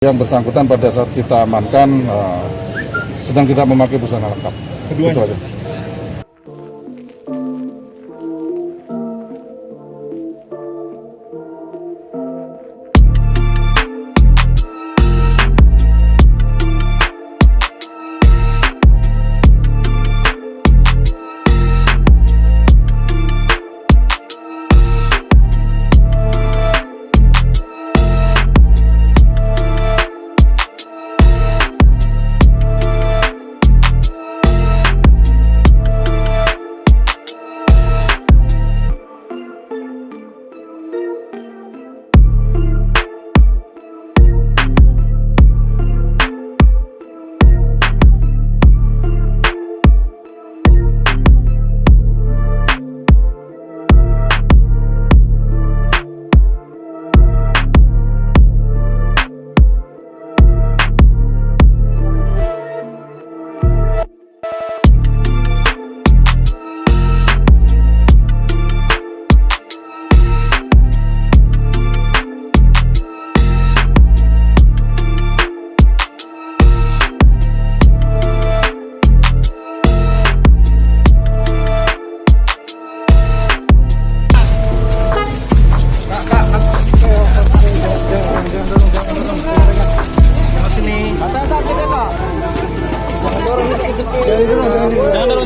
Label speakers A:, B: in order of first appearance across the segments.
A: Yang bersangkutan pada saat kita amankan sedang tidak memakai busana lengkap.
B: Keduanya.
A: Itu aja.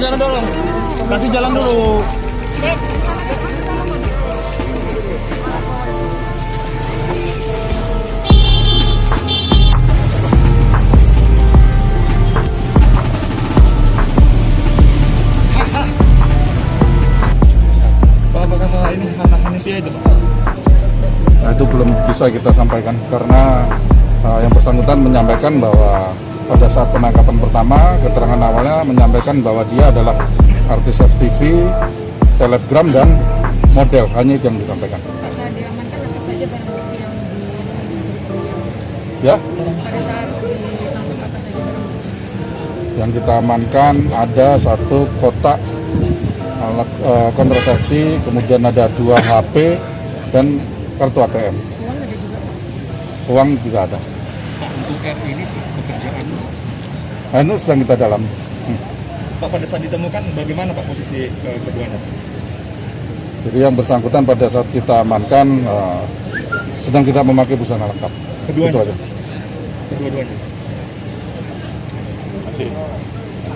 B: Jangan dorong. Kasih jalan dulu. Apakah salah ini anak manusia itu, Pak?
A: Nah, itu belum bisa kita sampaikan karena yang bersangkutan menyampaikan bahwa pada saat penangkapan pertama, keterangan awalnya menyampaikan bahwa dia adalah artis FTV, selebgram dan model. Hanya itu yang disampaikan.
C: Pada saat diamankan apa saja barang bukti yang
A: Ya,
C: pada saat ditangkap apa saja barang bukti?
A: yang kita amankan ada satu kotak alat kontrasepsi, kemudian ada 2 HP dan kartu ATM.
C: Uang ada juga, Pak.
A: Uang juga ada.
B: Pak, untuk R ini pekerjaan.
A: Nah, itu sedang kita dalam.
B: Pak, pada saat ditemukan bagaimana Pak posisi keduanya?
A: Jadi yang bersangkutan pada saat kita amankan sedang tidak memakai busana lengkap.
B: Keduanya.
A: Itu aja.
B: Kedua-duanya.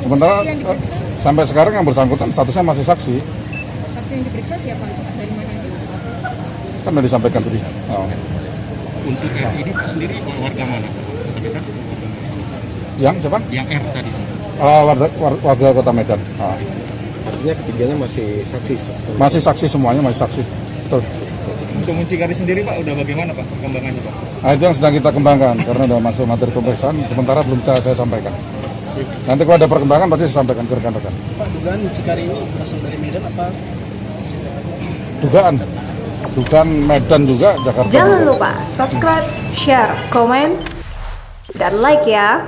A: Sementara
C: Saksi yang diperiksa?
A: sampai sekarang yang bersangkutan statusnya masih saksi.
C: Saksi yang diperiksa siapa? Dari mana itu?
A: Kan sudah disampaikan tadi.
B: Untuk R ini Pak sendiri warga mana? Pak?
A: Yang siapa?
B: Yang R tadi.
A: Warga Kota Medan.
D: Artinya ketiganya masih saksi.
A: Masih saksi semuanya, masih saksi. Betul.
B: Untuk muncikari sendiri Pak, udah bagaimana Pak perkembangannya Pak?
A: Nah, itu yang sedang kita kembangkan karena sudah masuk materi pemeriksaan. Sementara belum bisa saya sampaikan. Nanti kalau ada perkembangan pasti saya sampaikan ke rekan-rekan.
D: Pak, dugaan mucikari ini berasal dari Medan apa?
A: Dugaan Medan juga, Jakarta.
E: Jangan
A: juga.
E: lupa subscribe, share, komen, dan like ya.